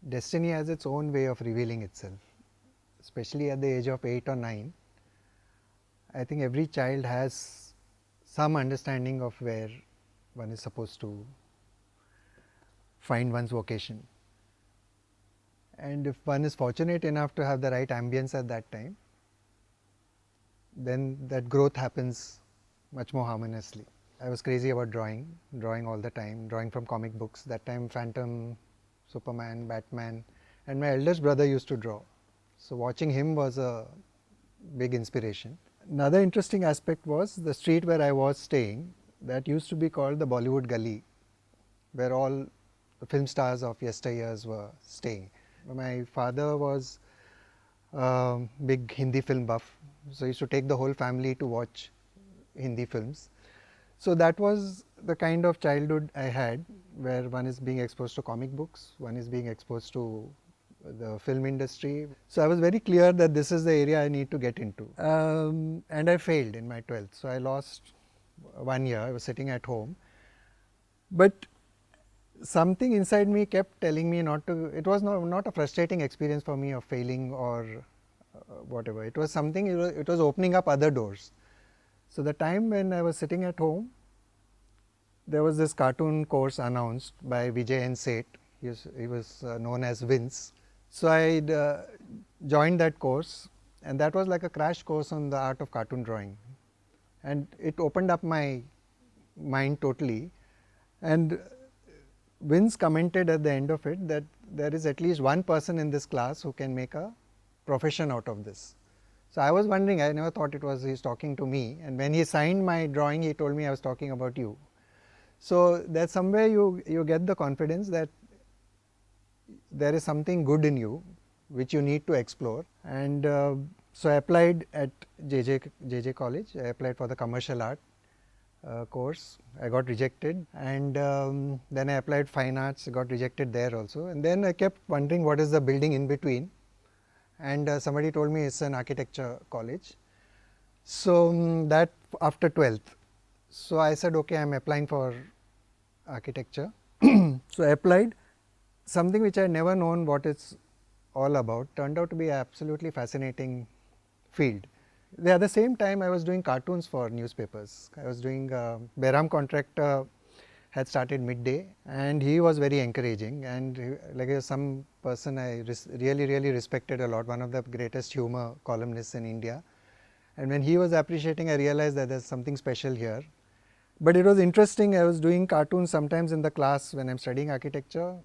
destiny has its own way of revealing itself, especially at the age of 8 or 9. I think every child has some understanding of where one is supposed to find one's vocation. And if one is fortunate enough to have the right ambience at that time, then that growth happens much more harmoniously. I was crazy about drawing all the time, drawing from comic books. That time Phantom, Superman, Batman, and my eldest brother used to draw. So watching him was a big inspiration. Another interesting aspect was the street where I was staying, that used to be called the Bollywood Gully, where all the film stars of yesteryears were staying. My father was a big Hindi film buff, so he used to take the whole family to watch Hindi films. So that was the kind of childhood I had, where one is being exposed to comic books, one is being exposed to the film industry. So I was very clear that this is the area I need to get into. And I failed in my 12th. So I lost 1 year. I was sitting at home. But something inside me kept telling me not to. It was not a frustrating experience for me of failing or whatever. It was something, it was opening up other doors. So the time when I was sitting at home, there was this cartoon course announced by Vijay N. Seth. He was known as Vince. So I joined that course, and that was like a crash course on the art of cartoon drawing. And it opened up my mind totally. And Vince commented at the end of it that there is at least one person in this class who can make a profession out of this. So I was wondering, I never thought it was he's talking to me, and when he signed my drawing, he told me I was talking about you. So that somewhere you get the confidence that there is something good in you which you need to explore. And so I applied at JJ College. I applied for the commercial art course. I got rejected, and then I applied fine arts, got rejected there also. And then I kept wondering what is the building in between, and somebody told me it's an architecture college. So that after 12th. So I said, okay, I am applying for architecture. So I applied. Something which I had never known what it's all about turned out to be an absolutely fascinating field. At the same time, I was doing cartoons for newspapers. I was doing Behram Contractor had started Midday, and he was very encouraging, and like some person I really respected a lot, one of the greatest humor columnists in India. And when he was appreciating, I realized that there's something special here. But it was interesting, I was doing cartoons sometimes in the class when I'm studying architecture,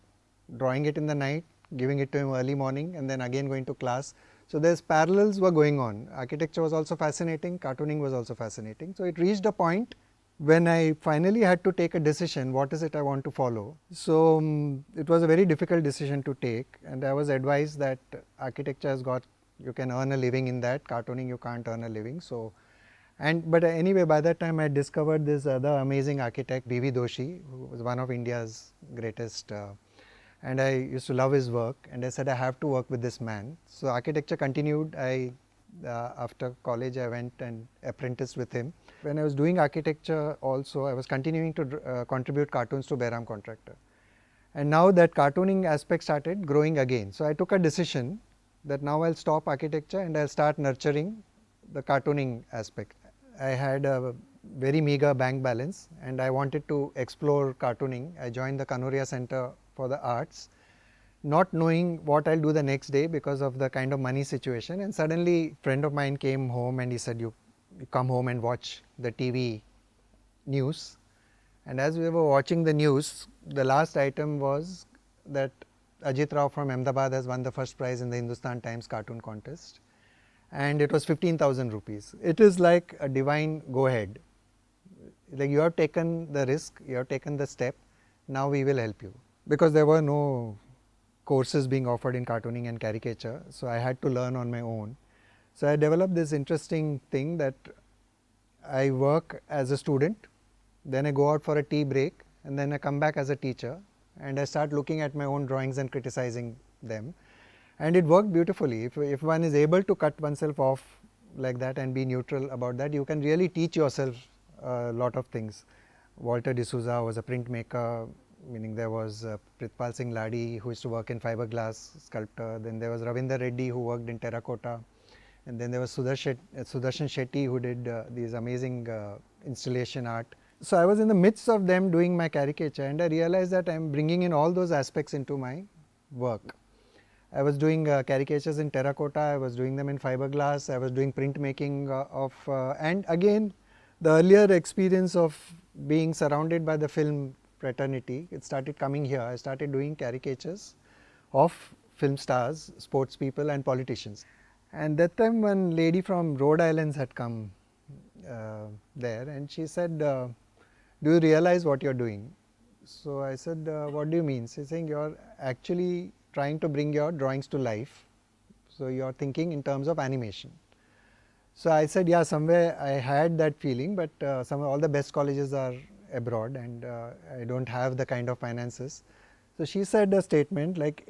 drawing it in the night, giving it to him early morning, and then again going to class. So there's parallels were going on. Architecture was also fascinating, cartooning was also fascinating. So it reached a point when I finally had to take a decision, what is it I want to follow. So it was a very difficult decision to take, and I was advised that architecture has got, you can earn a living in that, cartooning you can't earn a living. So, but anyway, by that time I discovered this other amazing architect, B.V. Doshi, who was one of India's greatest, and I used to love his work, and I said I have to work with this man. So architecture continued. After college I went and apprenticed with him. When I was doing architecture also, I was continuing to contribute cartoons to Behram Contractor. And now that cartooning aspect started growing again. So I took a decision that now I'll stop architecture and I'll start nurturing the cartooning aspect. I had a very meager bank balance and I wanted to explore cartooning. I joined the Kanoria Center for the Arts, not knowing what I'll do the next day because of the kind of money situation. And suddenly a friend of mine came home and he said, you come home and watch the TV news. And as we were watching the news, the last item was that Ajit Rao from Ahmedabad has won the first prize in the Hindustan Times cartoon contest, and it was 15,000 rupees. It is like a divine go ahead. Like you have taken the risk, you have taken the step, now we will help you. Because there were no courses being offered in cartooning and caricature, so I had to learn on my own. So I developed this interesting thing that I work as a student, then I go out for a tea break, and then I come back as a teacher, and I start looking at my own drawings and criticizing them. And it worked beautifully. If one is able to cut oneself off like that and be neutral about that, you can really teach yourself a lot of things. Walter D'Souza was a printmaker. meaning there was Pritpal Singh Ladi, who used to work in fiberglass sculptor. Then there was Ravinder Reddy, who worked in terracotta. And then there was Sudarshan Shetty, who did these amazing installation art. So I was in the midst of them doing my caricature, and I realized that I'm bringing in all those aspects into my work. I was doing caricatures in terracotta, I was doing them in fiberglass, I was doing printmaking and again, the earlier experience of being surrounded by the film fraternity, it started coming here. I started doing caricatures of film stars, sports people and politicians. And that time one lady from Rhode Island had come there, and she said, do you realize what you're doing? So I said, what do you mean? She's saying, you're actually trying to bring your drawings to life. So you're thinking in terms of animation. So I said, yeah, somewhere I had that feeling, but all the best colleges are abroad, and I don't have the kind of finances. So she said a statement like,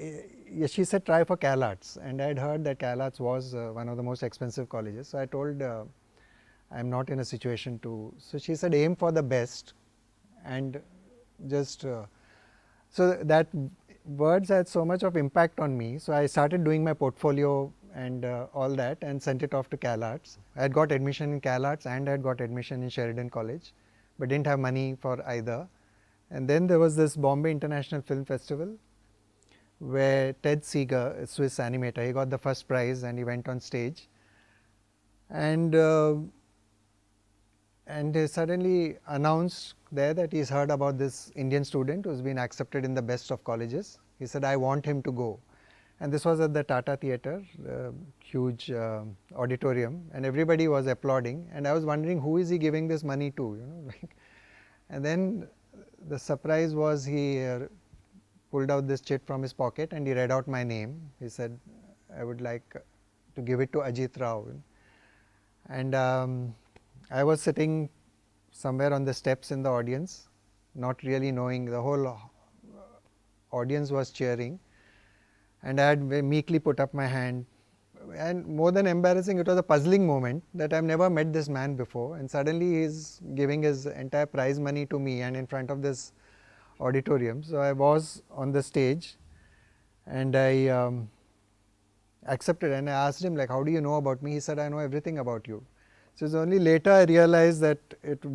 she said, try for Cal Arts. And I had heard that Cal Arts was one of the most expensive colleges. So I told, I'm not in a situation to. So she said, aim for the best, and just. So that words had so much of impact on me. So I started doing my portfolio and all that, and sent it off to Cal Arts. I had got admission in Cal Arts and I had got admission in Sheridan College, but didn't have money for either. And then there was this Bombay International Film Festival, where Ted Seeger, a Swiss animator, he got the first prize and he went on stage. And he suddenly announced there that he's heard about this Indian student who's been accepted in the best of colleges. He said, I want him to go. And this was at the Tata Theatre, huge auditorium, and everybody was applauding. And I was wondering, who is he giving this money to? And then the surprise was he pulled out this chit from his pocket and he read out my name. He said, I would like to give it to Ajit Rao. And I was sitting somewhere on the steps in the audience, not really knowing. The whole audience was cheering, and I had meekly put up my hand. And more than embarrassing, it was a puzzling moment that I've never met this man before, and suddenly he's giving his entire prize money to me and in front of this auditorium. So I was on the stage and I accepted, and I asked him, like, how do you know about me? He said, I know everything about you. So it's only later I realized that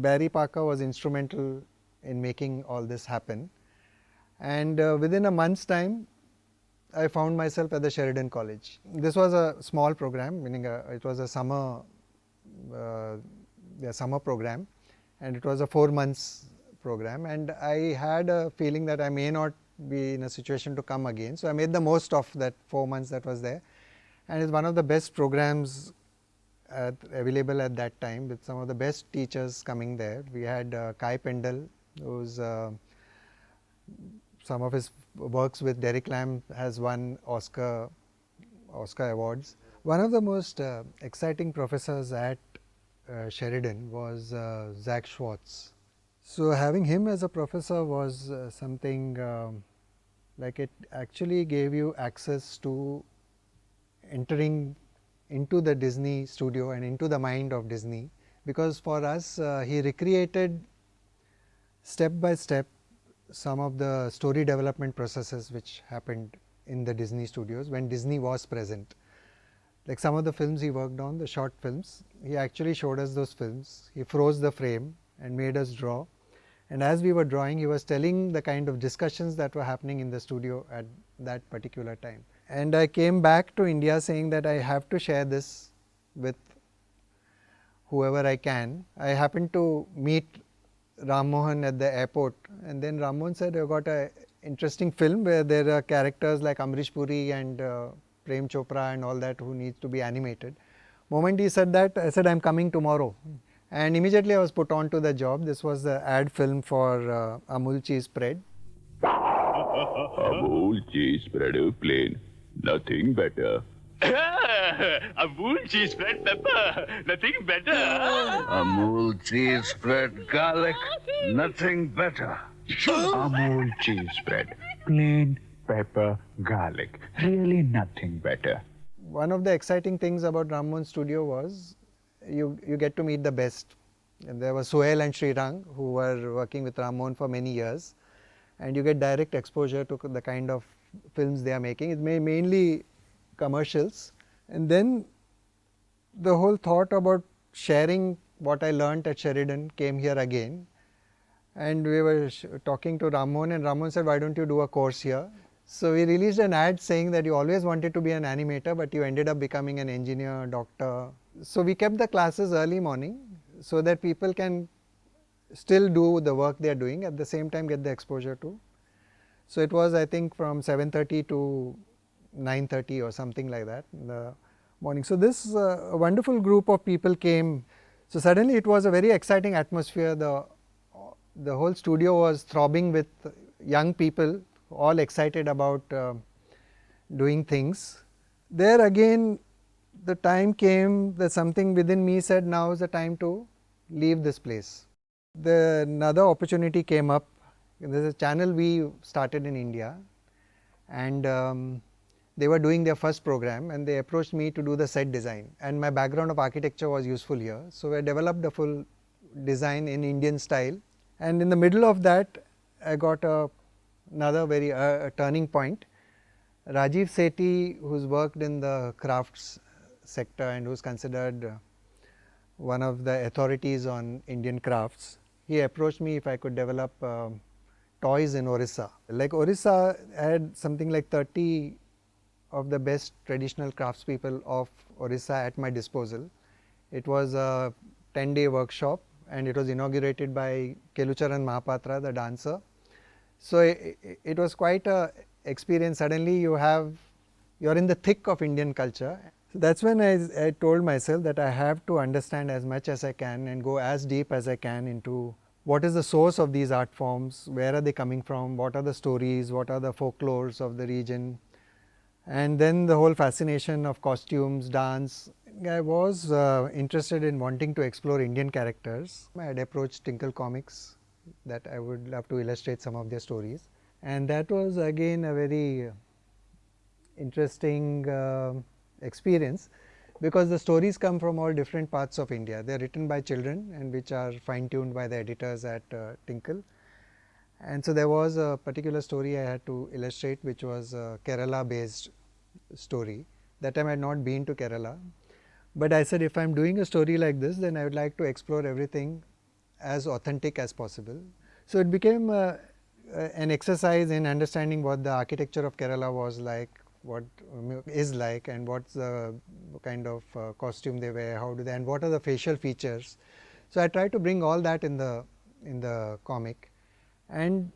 Barry Parker was instrumental in making all this happen. And within a month's time, I found myself at the Sheridan College. This was a small program, meaning it was a summer program, and it was a 4 months program. And I had a feeling that I may not be in a situation to come again. So I made the most of that 4 months that was there. And it's one of the best programs available at that time, with some of the best teachers coming there. We had Kai Pendle, who's some of his works with Derek Lam has won Oscar awards. One of the most exciting professors at Sheridan was Zach Schwartz. So having him as a professor was something like, it actually gave you access to entering into the Disney studio and into the mind of Disney, because for us he recreated step by step some of the story development processes which happened in the Disney studios when Disney was present. Like some of the films he worked on, the short films, he actually showed us those films. He froze the frame and made us draw. And as we were drawing, he was telling the kind of discussions that were happening in the studio at that particular time. And I came back to India saying that I have to share this with whoever I can. I happened to meet Ram Mohan at the airport, and then Ram Mohan said, I've got an interesting film where there are characters like Amrish Puri and Prem Chopra and all that who needs to be animated. Moment he said that, I said, I'm coming tomorrow. And immediately I was put on to the job. This was the ad film for Amul cheese spread. Amul cheese spread plain, nothing better. Amul cheese spread pepper, nothing better. Amul cheese spread garlic, nothing better. Amul cheese spread, plain pepper garlic, really nothing better. One of the exciting things about Ram Mohan Studio was you get to meet the best. And there was Sohail and Srirang who were working with Ram Mohan for many years. and you get direct exposure to the kind of films they are making. It's mainly commercials. And then the whole thought about sharing what I learnt at Sheridan came here again. And we were talking to Ramon, and Ramon said, why don't you do a course here? So we released an ad saying that you always wanted to be an animator, but you ended up becoming an engineer, doctor. So we kept the classes early morning so that people can still do the work they are doing, at the same time get the exposure to. So it was, I think, from 7:30 to 9:30 or something like that in the morning. So this wonderful group of people came. So suddenly it was a very exciting atmosphere. The whole studio was throbbing with young people, all excited about doing things. There again, the time came that something within me said, now is the time to leave this place. Another opportunity came up. There is a channel we started in India, and they were doing their first program, and they approached me to do the set design, and my background of architecture was useful here. So I developed a full design in Indian style, and in the middle of that I got another very turning point. Rajiv Sethi, who's worked in the crafts sector and who's considered one of the authorities on Indian crafts, he approached me if I could develop toys in Orissa. Like Orissa had something like 30 of the best traditional craftspeople of Orissa at my disposal. It was a 10-day workshop, and it was inaugurated by Kelucharan Mahapatra, the dancer. So it was quite a experience. Suddenly you're in the thick of Indian culture. So that's when I told myself that I have to understand as much as I can and go as deep as I can into what is the source of these art forms, where are they coming from, what are the stories, what are the folklores of the region. And then the whole fascination of costumes, dance. I was interested in wanting to explore Indian characters. I had approached Tinkle Comics that I would love to illustrate some of their stories. And that was again a very interesting experience, because the stories come from all different parts of India. They are written by children and which are fine tuned by the editors at Tinkle. And so there was a particular story I had to illustrate, which was a Kerala based story. That time I had not been to Kerala, but I said, if I am doing a story like this, then I would like to explore everything as authentic as possible. So it became an exercise in understanding what the architecture of Kerala was like, what is like, and what's the kind of costume they wear, how do they, and what are the facial features. So I tried to bring all that in the comic, and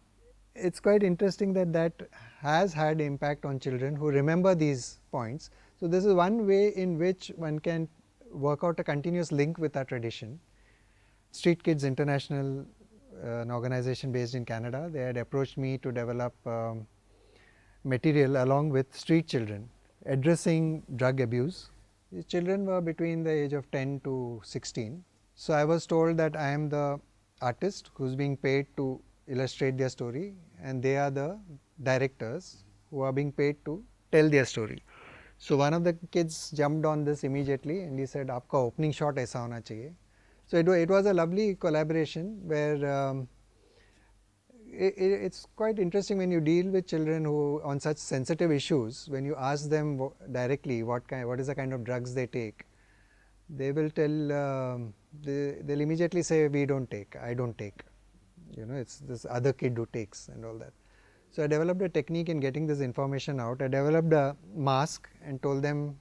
it's quite interesting that that has had impact on children who remember these points. So this is one way in which one can work out a continuous link with our tradition. Street Kids International, an organization based in Canada, they had approached me to develop material along with street children addressing drug abuse. These children were between the age of 10 to 16. So I was told that I am the artist who's being paid to illustrate their story, and they are the directors who are being paid to tell their story. So one of the kids jumped on this immediately, and he said, "Aapka opening shot aisa hona chahiye." So it was a lovely collaboration where it's quite interesting when you deal with children who on such sensitive issues. When you ask them directly what is the kind of drugs they take, they will tell, they'll immediately say, "We don't take, I don't take. You know, it's this other kid who takes," and all that. So I developed a technique in getting this information out. I developed a mask and told them,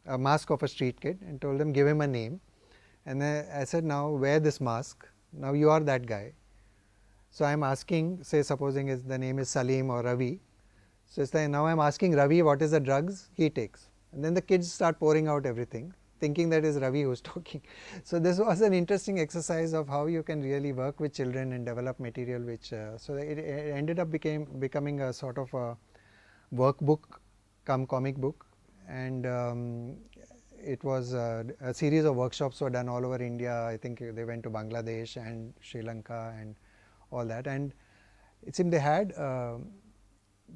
a mask of a street kid, and told them, give him a name. And I said, now wear this mask. Now you are that guy. So I am asking, say supposing the name is Salim or Ravi. So it's like, now I am asking Ravi what is the drugs he takes. And then the kids start pouring out everything, thinking that is Ravi who is talking. So this was an interesting exercise of how you can really work with children and develop material which, so it ended up becoming a sort of a workbook come comic book. And it was a series of workshops were done all over India. I think they went to Bangladesh and Sri Lanka and all that, and it seemed they had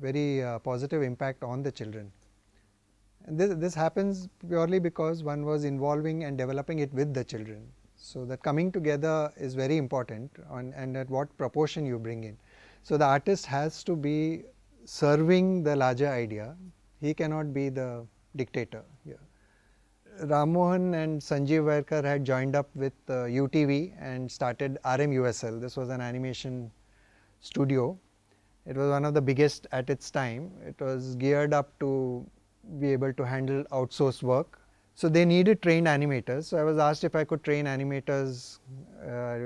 very positive impact on the children. And this happens purely because one was involving and developing it with the children. So that coming together is very important, and at what proportion you bring in. So the artist has to be serving the larger idea. He cannot be the dictator here. Ram Mohan and Sanjeev Vairkar had joined up with UTV and started RMUSL. This was an animation studio. It was one of the biggest at its time. It was geared up to be able to handle outsourced work. So they needed trained animators. So I was asked if I could train animators,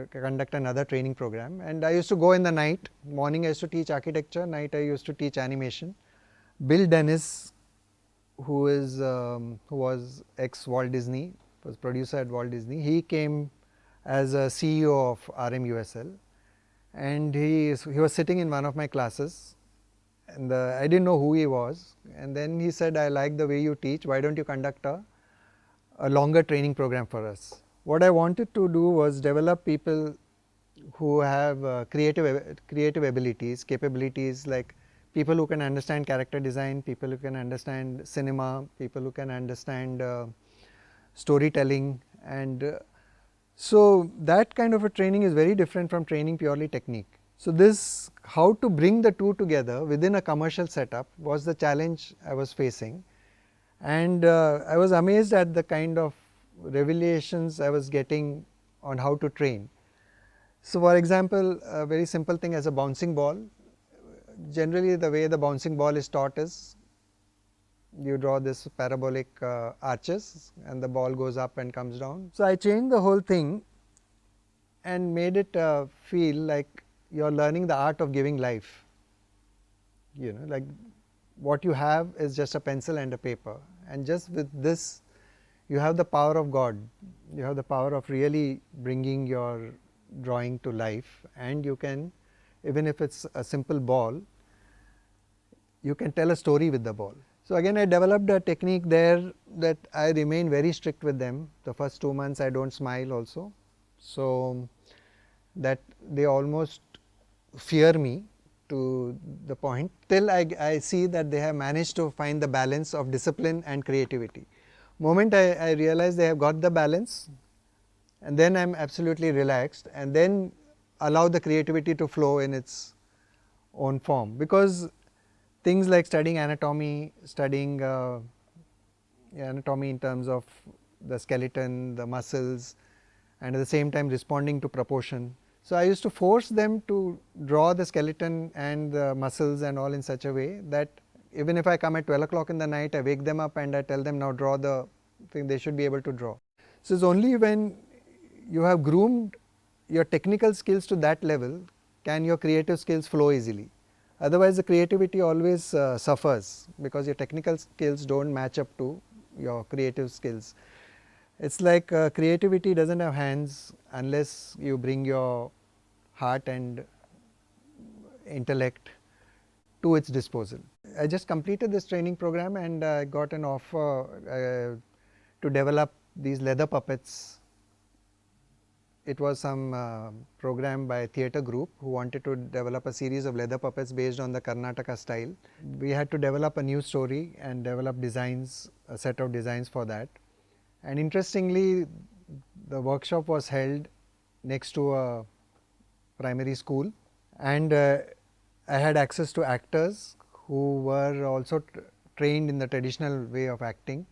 conduct another training program. And I used to go in the night. Morning I used to teach architecture. Night I used to teach animation. Bill Dennis, who was ex Walt Disney, was producer at Walt Disney. He came as a CEO of RMUSL, and he was sitting in one of my classes, and I didn't know who he was. And then he said, "I like the way you teach. Why don't you conduct a longer training program for us?" What I wanted to do was develop people who have creative abilities, capabilities, like people who can understand character design, people who can understand cinema, people who can understand storytelling, and so that kind of a training is very different from training purely technique. So this, how to bring the two together within a commercial setup, was the challenge I was facing, and I was amazed at the kind of revelations I was getting on how to train. So for example, a very simple thing as a bouncing ball. Generally the way the bouncing ball is taught is you draw this parabolic arches and the ball goes up and comes down. So I changed the whole thing and made it feel like you're learning the art of giving life. You know, like what you have is just a pencil and a paper, and just with this you have the power of God. You have the power of really bringing your drawing to life, and you can, even if it's a simple ball, you can tell a story with the ball. So again, I developed a technique there that I remain very strict with them. The first 2 months I don't smile also, so that they almost fear me to the point till I see that they have managed to find the balance of discipline and creativity. Moment I realize they have got the balance, and then I am absolutely relaxed, and then allow the creativity to flow in its own form. Because things like studying anatomy, studying anatomy in terms of the skeleton, the muscles, and at the same time responding to proportion. So I used to force them to draw the skeleton and the muscles and all in such a way that even if I come at 12 o'clock in the night, I wake them up and I tell them, now draw the thing, they should be able to draw. So it's only when you have groomed your technical skills to that level can your creative skills flow easily. Otherwise the creativity always suffers, because your technical skills don't match up to your creative skills. It's like creativity doesn't have hands unless you bring your heart and intellect to its disposal. I just completed this training program and I got an offer to develop these leather puppets. It was some program by a theatre group who wanted to develop a series of leather puppets based on the Karnataka style. We had to develop a new story and develop designs, a set of designs for that. And interestingly, the workshop was held next to a primary school, and I had access to actors who were also trained in the traditional way of acting,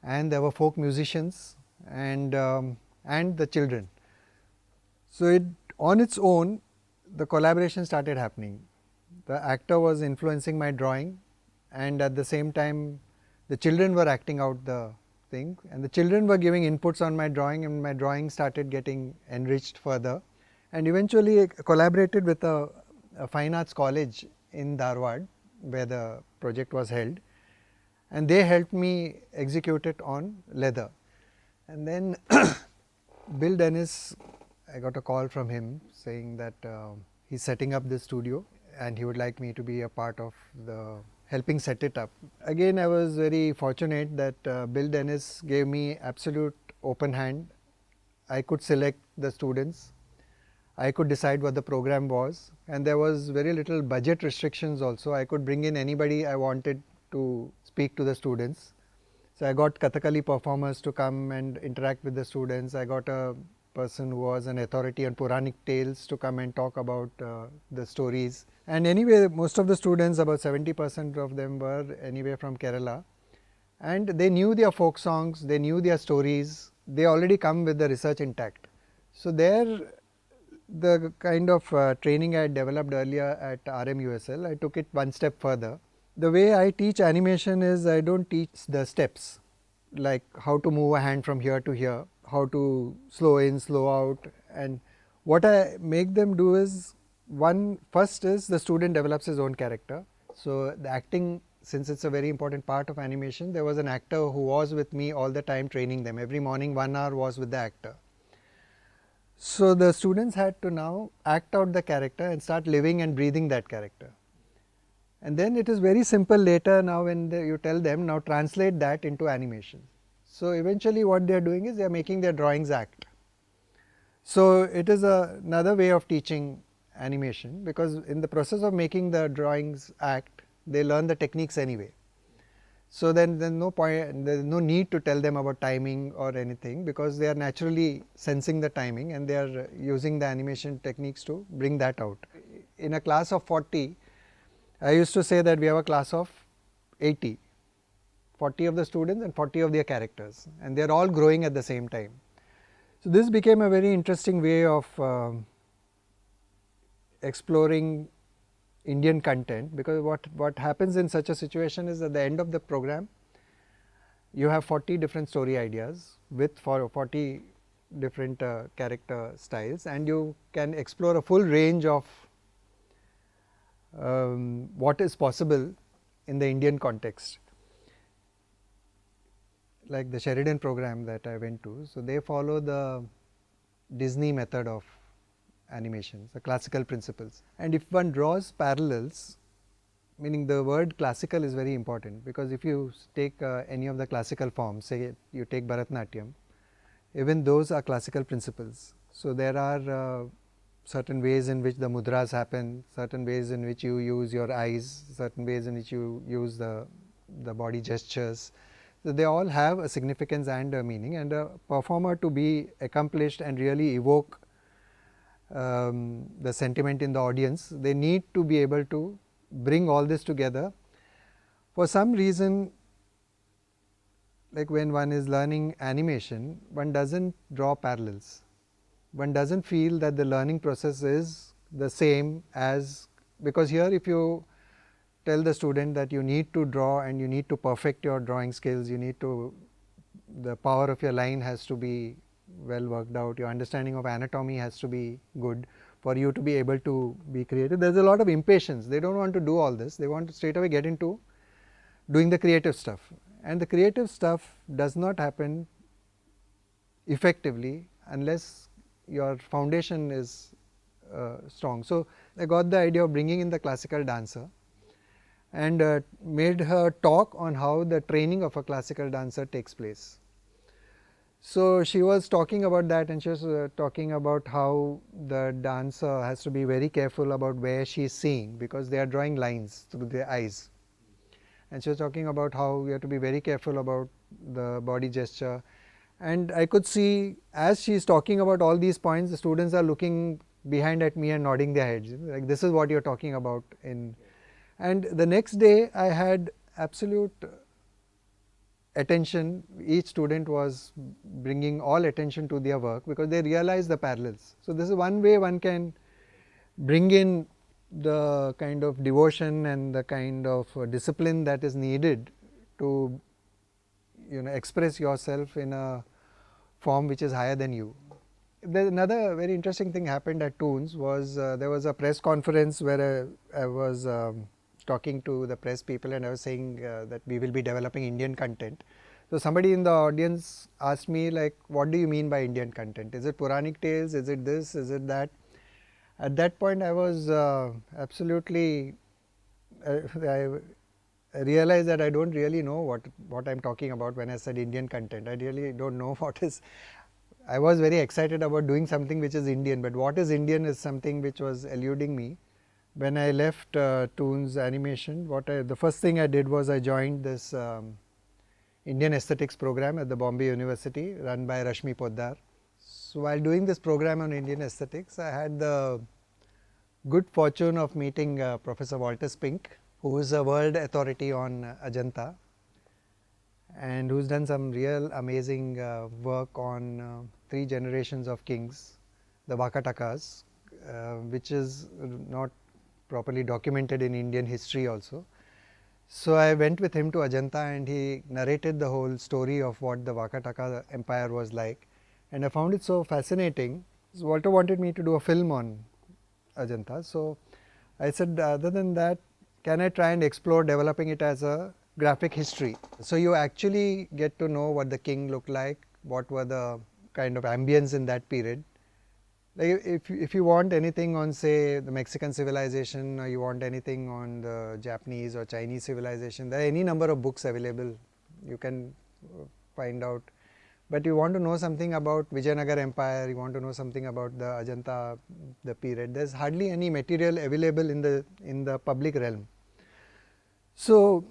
and there were folk musicians and the children. So on its own, the collaboration started happening. The actor was influencing my drawing, and at the same time the children were acting out the thing, and the children were giving inputs on my drawing, and my drawing started getting enriched further. And eventually I collaborated with a fine arts college in Dharwad where the project was held, and they helped me execute it on leather. And then Bill Dennis, I got a call from him saying that he's setting up this studio and he would like me to be a part of the helping set it up. Again, I was very fortunate that Bill Dennis gave me absolute open hand. I could select the students, I could decide what the program was, and there was very little budget restrictions also. I could bring in anybody I wanted to speak to the students. So I got Kathakali performers to come and interact with the students. I got a person who was an authority on Puranic tales to come and talk about the stories. And anyway, most of the students, about 70% of them were anyway from Kerala, and they knew their folk songs, they knew their stories, they already come with the research intact. So there, the kind of training I had developed earlier at RMUSL, I took it one step further. The way I teach animation is I don't teach the steps, like how to move a hand from here to here, how to slow in, slow out, and what I make them do is, one, first is the student develops his own character. So the acting, since it's a very important part of animation, there was an actor who was with me all the time training them. Every morning 1 hour was with the actor. So the students had to now act out the character and start living and breathing that character. And then it is very simple later now when you tell them, now translate that into animation. So eventually what they are doing is they are making their drawings act. So it is another way of teaching animation, because in the process of making the drawings act, they learn the techniques anyway. So then there's no point, there's no need to tell them about timing or anything, because they are naturally sensing the timing and they are using the animation techniques to bring that out. In a class of 40, I used to say that we have a class of 80, 40 of the students and 40 of their characters, and they are all growing at the same time. So this became a very interesting way of exploring Indian content, because what happens in such a situation is at the end of the program, you have 40 different story ideas with 40 different character styles, and you can explore a full range of what is possible in the Indian context. Like the Sheridan program that I went to, so they follow the Disney method of animation, the classical principles. And if one draws parallels, meaning the word classical is very important, because if you take any of the classical forms, say you take Bharatanatyam, even those are classical principles. So there are certain ways in which the mudras happen, certain ways in which you use your eyes, certain ways in which you use the body gestures. So they all have a significance and a meaning, and a performer to be accomplished and really evoke the sentiment in the audience, they need to be able to bring all this together. For some reason, like when one is learning animation, one doesn't draw parallels. One doesn't feel that the learning process is the same as, because here if you tell the student that you need to draw and you need to perfect your drawing skills, you need to, the power of your line has to be well worked out, your understanding of anatomy has to be good for you to be able to be creative. There is a lot of impatience, they do not want to do all this, they want to straight away get into doing the creative stuff, and the creative stuff does not happen effectively unless your foundation is strong. So I got the idea of bringing in the classical dancer and made her talk on how the training of a classical dancer takes place. So she was talking about that, and she was talking about how the dancer has to be very careful about where she is seeing, because they are drawing lines through their eyes. And she was talking about how we have to be very careful about the body gesture. And I could see, as she is talking about all these points, the students are looking behind at me and nodding their heads, like this is what you are talking about in. And the next day I had absolute attention, each student was bringing all attention to their work because they realize the parallels. So this is one way one can bring in the kind of devotion and the kind of discipline that is needed to express yourself in a form which is higher than you. There another very interesting thing happened at Toons was there was a press conference where I was talking to the press people, and I was saying that we will be developing Indian content. So somebody in the audience asked me, like, what do you mean by Indian content? Is it Puranic tales? Is it this? Is it that? At that point I was absolutely, I realized that I don't really know what I'm talking about when I said Indian content. I really don't know what is. I was very excited about doing something which is Indian, but what is Indian is something which was eluding me. When I left Toons Animation, the first thing I did was I joined this Indian Aesthetics program at the Bombay University run by Rashmi Poddar. So while doing this program on Indian Aesthetics, I had the good fortune of meeting Professor Walter Spink, who is a world authority on Ajanta and who's done some real amazing work on three generations of kings, the Vakatakas, which is not properly documented in Indian history also. So I went with him to Ajanta and he narrated the whole story of what the Vakataka empire was like, and I found it so fascinating. So Walter wanted me to do a film on Ajanta, so I said, other than that, can I try and explore developing it as a graphic history? So you actually get to know what the king looked like, what were the kind of ambience in that period. Like if you want anything on, say, the Mexican civilization, or you want anything on the Japanese or Chinese civilization, there are any number of books available. You can find out. But you want to know something about Vijayanagar Empire, you want to know something about the Ajanta, the period. There's hardly any material available in the public realm. So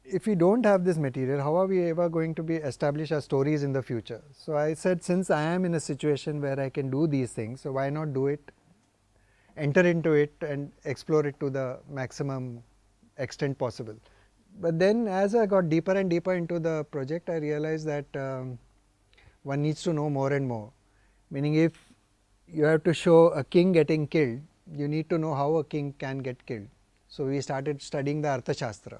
if we don't have this material, how are we ever going to establish our stories in the future? So I said, since I am in a situation where I can do these things, so why not do it, enter into it and explore it to the maximum extent possible. But then as I got deeper and deeper into the project, I realized that one needs to know more and more. Meaning, if you have to show a king getting killed, you need to know how a king can get killed. So we started studying the Arthashastra.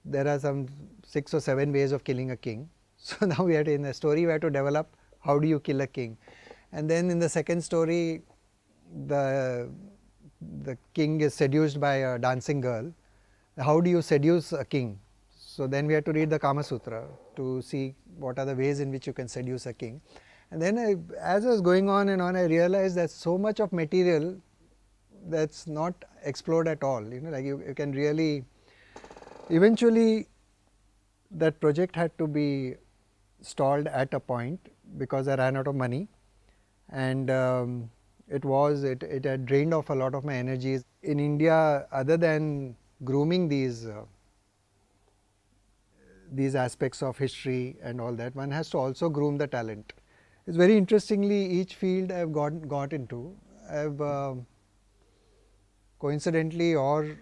There are some 6 or 7 ways of killing a king. So now we have to, in the story, we have to develop how do you kill a king. And then in the second story, the king is seduced by a dancing girl. How do you seduce a king? So then we have to read the Kama Sutra to see what are the ways in which you can seduce a king. And then as I was going on and on, I realized that so much of material that's not explored at all. Like you can really, eventually that project had to be stalled at a point because I ran out of money, and it had drained off a lot of my energies. In India, other than grooming these aspects of history and all that, one has to also groom the talent. It's very interestingly, each field I've got into, I've coincidentally or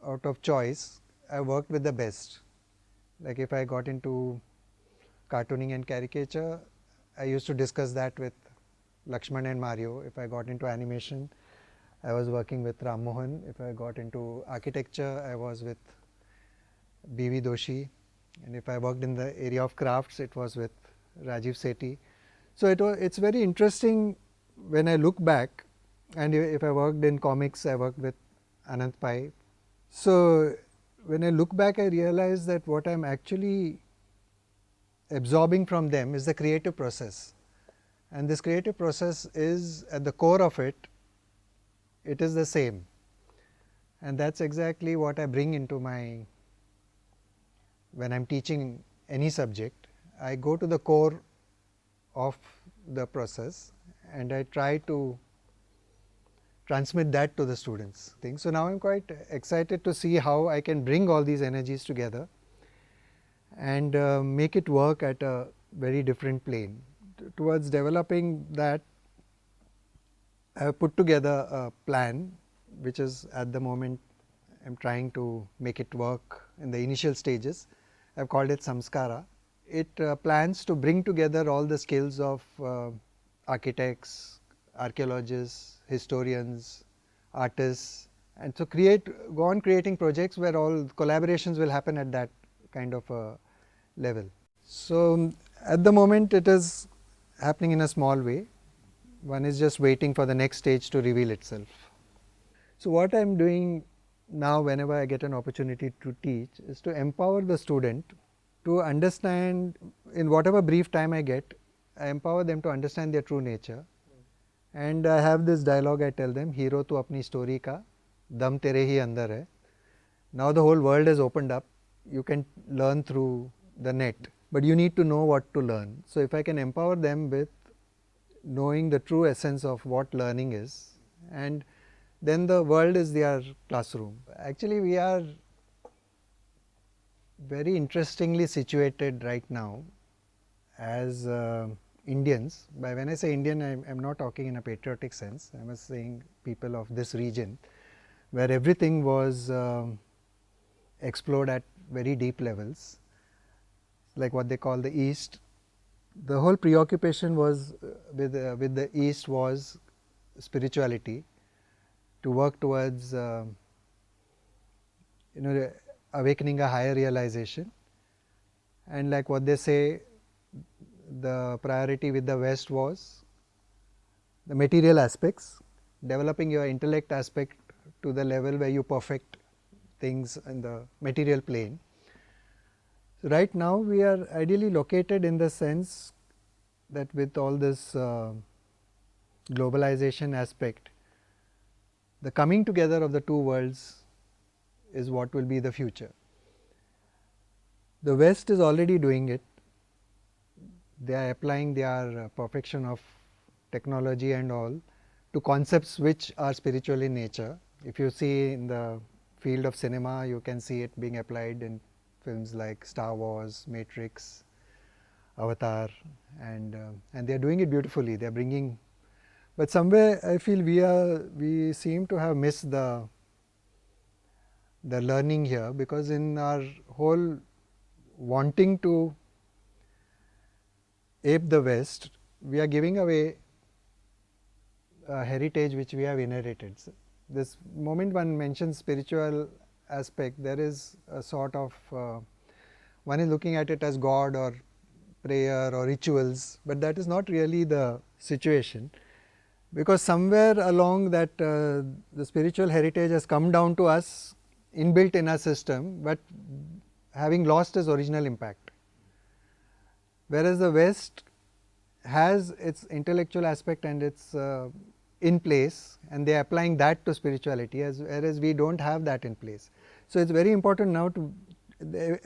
out of choice, I worked with the best. Like if I got into cartooning and caricature, I used to discuss that with Lakshman and Mario. If I got into animation, I was working with Ram Mohan. If I got into architecture, I was with B.V. Doshi. And if I worked in the area of crafts, it was with Rajiv Sethi. So it's very interesting when I look back, and if I worked in comics, I worked with Anant Pai. So when I look back, I realize that what I'm actually absorbing from them is the creative process. And this creative process is at the core of it, it is the same. And that's exactly what I bring into when I'm teaching any subject. I go to the core of the process and I try to transmit that to the students. So now I'm quite excited to see how I can bring all these energies together and make it work at a very different plane. Towards developing that, I have put together a plan which is at the moment I'm trying to make it work in the initial stages. I've called it Samskara. It plans to bring together all the skills of architects, archaeologists, historians, artists, and so go on creating projects where all collaborations will happen at that kind of a level. So at the moment it is happening in a small way. One is just waiting for the next stage to reveal itself. So what I am doing now whenever I get an opportunity to teach is to empower the student to understand, in whatever brief time I get, I empower them to understand their true nature. And I have this dialogue, I tell them, hero tu apni story ka, dam tere hi andar hai. Now the whole world has opened up, you can learn through the net, but you need to know what to learn. So if I can empower them with knowing the true essence of what learning is, and then the world is their classroom. Actually we are very interestingly situated right now as Indians. By when I say Indian, I'm not talking in a patriotic sense. I was saying people of this region, where everything was explored at very deep levels, like what they call the East. The whole preoccupation was with the East was spirituality, to work towards awakening a higher realization. And like what they say, the priority with the West was the material aspects, developing your intellect aspect to the level where you perfect things in the material plane. So right now we are ideally located in the sense that with all this globalization aspect, the coming together of the two worlds is what will be the future. The West is already doing it. They are applying their perfection of technology and all to concepts which are spiritual in nature. If you see in the field of cinema, you can see it being applied in films like Star Wars, Matrix, Avatar, and they are doing it beautifully. They are bringing, but somewhere I feel we seem to have missed the learning here, because in our whole wanting to ape the West, we are giving away a heritage which we have inherited. So this moment one mentions spiritual aspect, there is a sort of one is looking at it as God or prayer or rituals, but that is not really the situation, because somewhere along that the spiritual heritage has come down to us inbuilt in our system, but having lost its original impact. Whereas the West has its intellectual aspect and it's in place, and they are applying that to spirituality, whereas we don't have that in place. So it's very important now to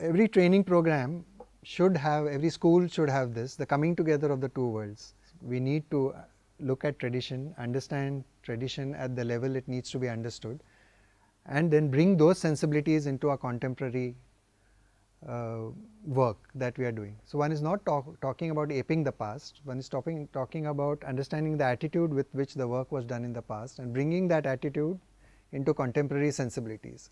every training program should have, every school should have this, the coming together of the two worlds. We need to look at tradition, understand tradition at the level it needs to be understood, and then bring those sensibilities into our contemporary work that we are doing. So one is not talking about aping the past, one is talking about understanding the attitude with which the work was done in the past and bringing that attitude into contemporary sensibilities.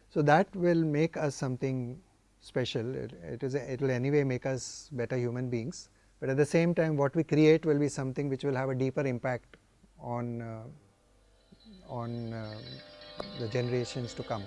So that will make us something special. It will anyway make us better human beings, but at the same time what we create will be something which will have a deeper impact on the generations to come.